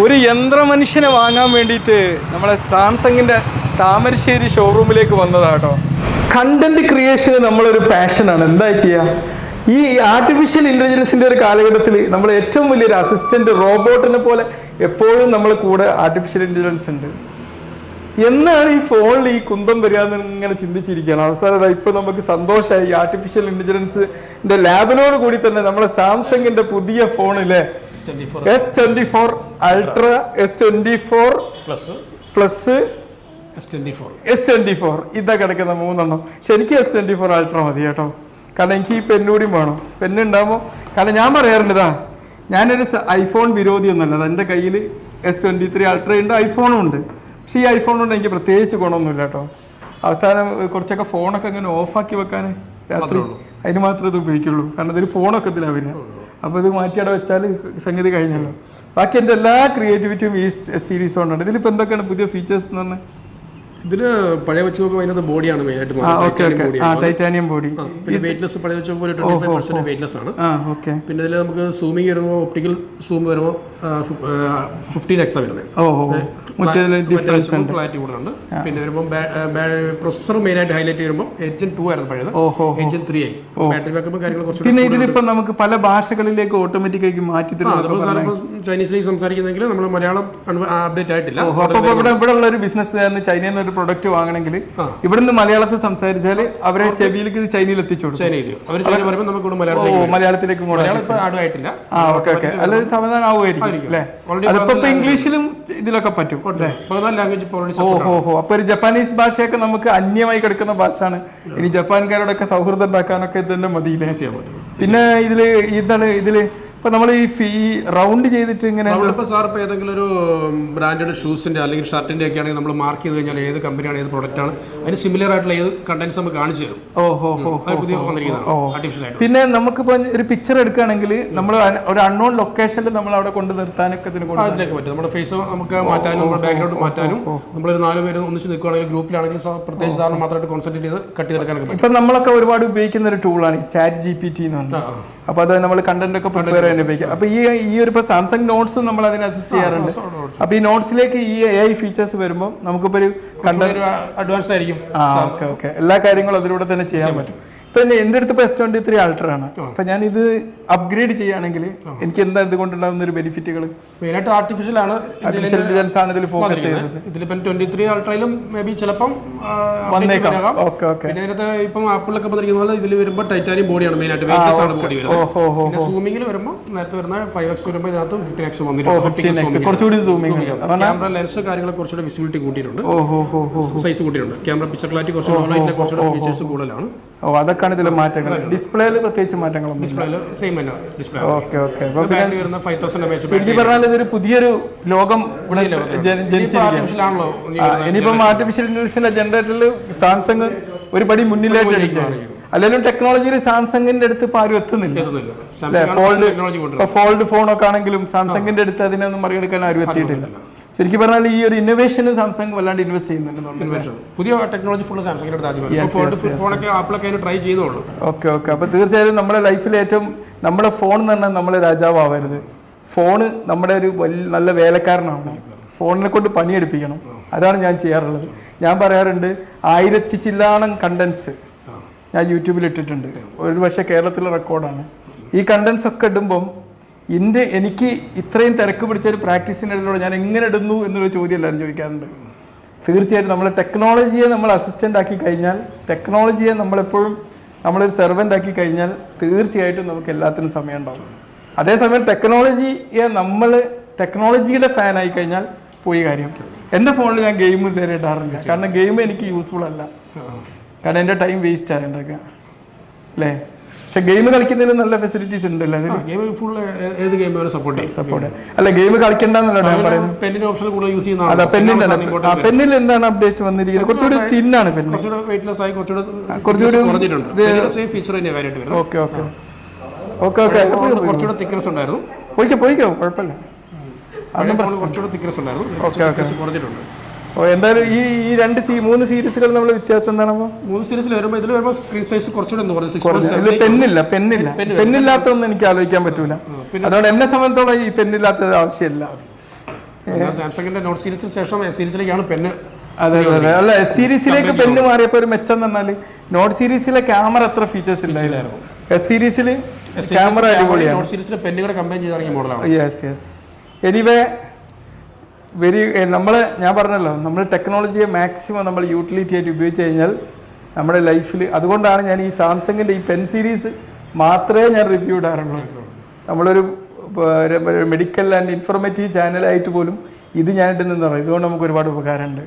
ഒരു യന്ത്രമനുഷ്യനെ വാങ്ങാൻ വേണ്ടിയിട്ട് നമ്മളെ സാംസങ്ങിൻ്റെ താമരശ്ശേരി ഷോറൂമിലേക്ക് വന്നതാട്ടോ. കണ്ടന്റ് ക്രിയേഷന് നമ്മളൊരു പാഷനാണ്. എന്താ ചെയ്യുക, ഈ ആർട്ടിഫിഷ്യൽ ഇൻ്റലിജൻസിൻ്റെ ഒരു കാലഘട്ടത്തിൽ നമ്മൾ ഏറ്റവും വലിയൊരു അസിസ്റ്റൻ്റ് റോബോട്ടിനെ പോലെ എപ്പോഴും നമ്മളെ കൂടെ ആർട്ടിഫിഷ്യൽ ഇൻ്റലിജൻസ് ഉണ്ട്. എന്നാണ് ഈ ഫോണിൽ ഈ കുന്തം വരിക എന്ന് ഇങ്ങനെ ചിന്തിച്ചിരിക്കുകയാണ്. അവസാനം ഇപ്പോൾ നമുക്ക് സന്തോഷമായി. ആർട്ടിഫിഷ്യൽ ഇൻ്റലിജൻസിൻ്റെ ലാബിനോട് കൂടി തന്നെ നമ്മളെ സാംസങ്ങിൻ്റെ പുതിയ ഫോണിലെ S24 ultra, S24 plus, S24 ഇതാ കിടക്കുന്ന 3 എണ്ണം. പക്ഷെ എനിക്ക് S24 അൾട്ര മതി കേട്ടോ. കാരണം എനിക്ക് ഈ പെന്നൂടിയും വേണം. പെന്നുണ്ടാകുമ്പോൾ കാരണം ഞാൻ പറയാറുണ്ട്, ഇതാ ഞാനൊരു ഐഫോൺ വിരോധിയൊന്നുമല്ല. എൻ്റെ കയ്യിൽ S23 അൾട്ര ഉണ്ട്, ഐഫോണും ഉണ്ട്. പക്ഷേ ഈ ഐഫോൺ കൊണ്ട് എനിക്ക് പ്രത്യേകിച്ച് ഗുണമൊന്നുമില്ല കേട്ടോ. അവസാനം കുറച്ചൊക്കെ ഫോണൊക്കെ അങ്ങനെ ഓഫാക്കി വെക്കാൻ രാത്രി അതിന് മാത്രമേ ഇത് ഉപയോഗിക്കുള്ളൂ. കാരണം ഇതൊരു ഫോണൊക്കെ ഇതിലാണ് വരിക. അപ്പോൾ ഇത് മാറ്റിയവിടെ വെച്ചാൽ സംഗതി കഴിഞ്ഞല്ലോ. ബാക്കി എൻ്റെ എല്ലാ ക്രിയേറ്റിവിറ്റിയും ഈ സീരീസ് കൊണ്ടുണ്ട്. ഇതിലിപ്പോൾ എന്തൊക്കെയാണ് പുതിയ ഫീച്ചേഴ്സ് എന്ന് പറഞ്ഞാൽ? ഇതിൽ പഴയ വെച്ച് നോക്കുമ്പോൾ അതിനകത്ത് ബോഡിയാണ് മെയിനായിട്ട്. Titanium body. പിന്നെ വെയിറ്റ്ലെസ് പഴയ വെച്ച് നോക്കുമ്പോൾ 25% വെയിറ്റ്ലെസ് ആണ്. പിന്നെ ഇതിൽ നമുക്ക് സൂമിങ് വരുമ്പോൾ ഒപ്റ്റിക്കൽ സൂം വരുമ്പോൾ 15x വരുന്നത്. ക്ലാരിറ്റി കൂടുതലുണ്ട്. പിന്നെ വരുമ്പോൾ പ്രൊസസർ മെയിനായിട്ട് ഹൈലൈറ്റ് ചെയ്യുമ്പോൾ H2 ആയിരുന്നു പഴയത്, H3 ആയി. ബാറ്ററി ബാക്കപ്പ് കാര്യങ്ങൾ കുറച്ച്. പിന്നെ ഇതിലിപ്പോൾ നമുക്ക് പല ഭാഷകളിലേക്ക് ഓട്ടോമാറ്റിക്കായി മാറ്റി തരുന്നു. ചൈനീസിലേക്ക് സംസാരിക്കുന്നെങ്കിൽ നമ്മൾ മലയാളം അപ്ഡേറ്റ് ആയിട്ടില്ല. അപ്പോൾ ഇവിടെ ഉള്ള ഒരു ബിസിനസ്സുകാരന് ചൈനയിൽ നിന്ന് ഒരു പ്രൊഡക്റ്റ് വാങ്ങണമെങ്കിൽ ഇവിടുന്ന് മലയാളത്തിൽ സംസാരിച്ചാൽ അവരെ ചെവിയിലേക്ക് ഇത് ചൈനയിൽ എത്തിച്ചു കൊടുക്കും. മലയാളത്തിലേക്കും കൂടെ അല്ല സമാധാനം ആവുമായിരിക്കും അല്ലേ? അതിപ്പോ ഇംഗ്ലീഷിലും ഇതിലൊക്കെ പറ്റും. അപ്പൊ ഒരു ജപ്പാനീസ് ഭാഷയൊക്കെ നമുക്ക് അന്യമായി കിടക്കുന്ന ഭാഷയാണ്. ഇനി ജപ്പാൻകാരോടൊക്കെ സൗഹൃദം ഉണ്ടാക്കാനൊക്കെ ഇതന്നെ മതിയില്ലേ? പിന്നെ ഇതില് ഇപ്പൊ നമ്മൾ ഈ റൗണ്ട് ചെയ്തിട്ട് ഇങ്ങനെ സാർ ഇപ്പോൾ ഏതെങ്കിലും ഒരു ബ്രാൻഡഡ് ഷൂസിന്റെ അല്ലെങ്കിൽ ഷർട്ടിന്റെ ഒക്കെ ആണെങ്കിൽ നമ്മൾ മാർക്ക് ചെയ്ത് കഴിഞ്ഞാൽ ഏത് കമ്പനിയാണ്, ഏത് പ്രൊഡക്റ്റ് ആണ്, അതിന് സിമിലർ ആയിട്ടുള്ള ഏത് കണ്ടന്റ്സ് നമുക്ക് കാണിച്ചു തരും. പിന്നെ നമുക്കിപ്പോ ഒരു പിക്ചർ എടുക്കുകയാണെങ്കിൽ നമ്മൾ ഒരു അൺനോൺ ലൊക്കേഷനിൽ നമ്മൾ അവിടെ കൊണ്ട് നിർത്താനൊക്കെ അതിലേക്ക് പറ്റും. നമ്മുടെ ഫേസ് നമുക്ക് മാറ്റാനും നമ്മുടെ ബാക്ക്ഗ്രൗണ്ട് മാറ്റാനും നമ്മളൊരു 4 പേര് ഒന്നിച്ച് നിൽക്കുകയാണെങ്കിൽ ഗ്രൂപ്പിലാണെങ്കിൽ പ്രത്യേകിച്ച് സാറിന് മാത്രമായിട്ട് കോൺസെൻട്രേറ്റ് ചെയ്ത് കട്ട് ചെയ്തെടുക്കാനൊക്കെ പറ്റും. ഇപ്പൊ നമ്മളൊക്കെ ഒരുപാട് ഉപയോഗിക്കുന്ന ഒരു ടൂളാണ് ചാറ്റ് GPT എന്ന് പറഞ്ഞാൽ. അപ്പൊ അത് നമ്മൾ കണ്ടന്റ് ഒക്കെ പ്രിപ്പയർ ചെയ്യാൻ ഉപയോഗിക്കാം. അപ്പൊ ഈ ഒരു സാംസങ് നോട്ട്സും നമ്മൾ അതിനെ അസിസ്റ്റ് ചെയ്യാറുണ്ട്. അപ്പൊ ഈ നോട്ട്സിലേക്ക് ഈ AI ഫീച്ചേഴ്സ് വരുമ്പോൾ നമുക്കിപ്പോ ഒരു കണ്ടന്റ് അഡ്വാൻസ് ആയിരിക്കും. ഓക്കെ എല്ലാ കാര്യങ്ങളും അതിലൂടെ തന്നെ ചെയ്യാൻ പറ്റും. ഇപ്പൊ എൻ്റെ അടുത്ത് ഇപ്പോൾ S23 അൾട്ര ആണ്. അപ്പൊ ഞാൻ ഇത് അപ്ഗ്രേഡ് ചെയ്യുകയാണെങ്കിൽ എനിക്ക് എന്താ ഇതുകൊണ്ടുണ്ടാകുന്ന ഒരു ബെനിഫിറ്റുകൾ? മെയിനായിട്ട് ആർട്ടിഫിഷ്യൽ ഇന്റലിജൻസ് ആണ് ഇതിൽ ഫോക്കസ് ചെയ്യുന്നത്. ഇതിലിപ്പം 23 അൾട്രയിലും മേ ബി ചിലപ്പം വന്നേക്കാം. പിന്നെ അതിനകത്ത് ഇപ്പം ആപ്പിളൊക്കെ പറഞ്ഞിരിക്കുന്ന പോലെ ഇതിൽ വരുമ്പോൾ ടൈറ്റാനിയം ബോഡിയാണ് മെയിനായിട്ട്, വെയിറ്റ്ലെസ് ആണ് ബോഡി വരുന്നത്. പിന്നെ സൂമിങ്ങിൽ വരുമ്പോൾ നേരത്തെ വരുന്ന 5x വരുമ്പോൾ ഇതിനകത്ത് 15x വന്നിട്ടുണ്ട്. കുറച്ചുകൂടി സൂമിങ്, ക്യാമറ ലെൻസ് കാര്യങ്ങളൊക്കെ കുറച്ചുകൂടെ വിസിബിലിറ്റി കൂട്ടിയിട്ടുണ്ട്, സൈസ് കൂട്ടിയിട്ടുണ്ട്. ക്യാമറ പിക്ചർ ക്ലാരിറ്റി കുറച്ചുകൂടെ ഫീച്ചേഴ്സ് കൂടുതലാണ്. അതൊക്കെയാണ് ഇതിലെ മാറ്റങ്ങൾ. ഡിസ്പ്ലേയിൽ പ്രത്യേകിച്ച് മാറ്റങ്ങളൊന്നും ശരിക്കും പറഞ്ഞാൽ ഇതൊരു പുതിയൊരു ലോകം ജനിച്ചിരിക്കുകയാണ്. ഇനിയിപ്പം ആർട്ടിഫിഷ്യൽ ഇന്റലിജൻസിന്റെ ജനറേറ്ററിൽ സാംസങ് ഒരു പടി മുന്നിലായിട്ട് അടിക്കുകയാണ്. അല്ലെങ്കിൽ ടെക്നോളജിയിൽ സാംസങ്ങിന്റെ അടുത്ത് ഇപ്പൊ ആരും എത്തുന്നില്ല. ഫോൾഡ് ഫോണൊക്കെ ആണെങ്കിലും സാംസങ്ങിന്റെ അടുത്ത് അതിനൊന്നും മറികടക്കാൻ ആരും എത്തിയിട്ടില്ല. ശരിക്കും പറഞ്ഞാൽ ഈ ഒരു ഇന്നോവേഷന് സാംസങ് വല്ലാണ്ട് ഇൻവെസ്റ്റ് ചെയ്യുന്നുണ്ട്. പുതിയ ടെക്നോളജി ഫുൾ സാംസങ്ങിന്റെ ട്രൈ ചെയ്തോളൂ. ഓക്കെ. അപ്പൊ തീർച്ചയായും നമ്മുടെ ലൈഫിൽ ഏറ്റവും നമ്മുടെ ഫോൺ എന്ന് പറഞ്ഞാൽ നമ്മളെ രാജാവാവരുത്. ഫോണ് നമ്മുടെ ഒരു നല്ല വേലക്കാരനാണ്. ഫോണിനെ കൊണ്ട് പണിയെടുപ്പിക്കണം. അതാണ് ഞാൻ ചെയ്യാറുള്ളത്. ഞാൻ പറയാറുണ്ട് 1000 ചില്ലാനം കണ്ടന്റ്സ് ഞാൻ യൂട്യൂബിൽ ഇട്ടിട്ടുണ്ട്. ഒരു പക്ഷേ കേരളത്തിലെ റെക്കോർഡാണ്. ഈ കണ്ടന്റ്സ് ഒക്കെ ഇടുമ്പം എനിക്ക് ഇത്രയും തിരക്ക് പിടിച്ച ഒരു പ്രാക്ടീസിനിടയിലൂടെ ഞാൻ എങ്ങനെ ഇടുന്നു എന്നൊരു ചോദ്യം എല്ലാവരും ചോദിക്കാറുണ്ട്. തീർച്ചയായിട്ടും നമ്മൾ ടെക്നോളജിയെ നമ്മൾ അസിസ്റ്റൻ്റ് ആക്കി കഴിഞ്ഞാൽ, ടെക്നോളജിയെ നമ്മളെപ്പോഴും നമ്മളൊരു സെർവൻ്റ് ആക്കി കഴിഞ്ഞാൽ തീർച്ചയായിട്ടും നമുക്ക് എല്ലാത്തിനും സമയം ഉണ്ടാവും. അതേസമയം ടെക്നോളജിയുടെ ഫാൻ ആയി കഴിഞ്ഞാൽ പോയി കാര്യം. എൻ്റെ ഫോണിൽ ഞാൻ ഗെയിം ഇതുവരെ ഇടാറില്ല. കാരണം ഗെയിം എനിക്ക് യൂസ്ഫുൾ അല്ല. കാരണം എൻ്റെ ടൈം വേസ്റ്റ് ആയതൊക്കെ അല്ലേ. പക്ഷെ ഗെയിം കളിക്കുന്നതിന് നല്ല ഫെസിലിറ്റീസ് ഉണ്ടല്ലോ. സപ്പോർട്ട് അല്ല, ഗെയിം കളിക്കണ്ടെന്നല്ല ഞാൻ പറയുന്നത്. പെന്നിൽ എന്താണ് അപ്ഡേറ്റ് വന്നിരിക്കുന്നത്? കുറച്ചുകൂടി തിന്നാണ് പെന്ന്, കുറച്ചുകൂടി. പോയിക്കോ കുഴപ്പമില്ല. എന്തായാലും ഈ 3 സീരീസുകൾ നമ്മൾ വ്യത്യാസം എന്താണ്? 3 സീരീസിൽ വരുമ്പോൾ ഇതിൽ വരുമ്പോൾ സ്ക്രീൻ സൈസ് കുറച്ചുകൂടെ പെന്നില്ലാത്തൊന്നും എനിക്ക് ആലോചിക്കാൻ പറ്റൂല. അതുകൊണ്ട് എന്നെ സംബന്ധിച്ചോളം ഈ പെന്നില്ലാത്തത് ആവശ്യമില്ല. സാംസങ്ങിന്റെ നോട്ട് സീരീസിന് ശേഷം എസ് സീരീസിലേക്കാണ് പെന്ന്. അതെ അതെ അല്ല, എസ് സീരീസിലേക്ക് പെണ്ണ് മാറിയപ്പോൾ ഒരു മെച്ചം എന്ന് പറഞ്ഞാൽ നോട്ട് സീരീസിലെ ക്യാമറ അത്ര ഫീച്ചേഴ്സ് ഇല്ലായിരുന്നു. എസ് സീരീസിൽ ക്യാമറ അടിപൊളിയാണ്. നോട്ട് സീരീസിലെ പെന്നുകൂടെ കമ്പയർ ചെയ്ത് ഇറങ്ങിയ മോഡലാണ്. യെസ് എനിവേ ഞാൻ പറഞ്ഞല്ലോ, നമ്മൾ ടെക്നോളജിയെ മാക്സിമം നമ്മൾ യൂട്ടിലിറ്റി ആയിട്ട് ഉപയോഗിച്ച് കഴിഞ്ഞാൽ നമ്മുടെ ലൈഫിൽ, അതുകൊണ്ടാണ് ഞാൻ ഈ സാംസങ്ങിൻ്റെ ഈ പെൻ സീരീസ് മാത്രമേ ഞാൻ റിവ്യൂ ഇടാറുള്ളൂ. നമ്മളൊരു മെഡിക്കൽ ആൻഡ് ഇൻഫോർമേറ്റീവ് ചാനലായിട്ട് പോലും ഇത് ഞാനിട്ട് നിന്നു പറയും. ഇതുകൊണ്ട് നമുക്ക് ഒരുപാട് ഉപകാരമുണ്ട്.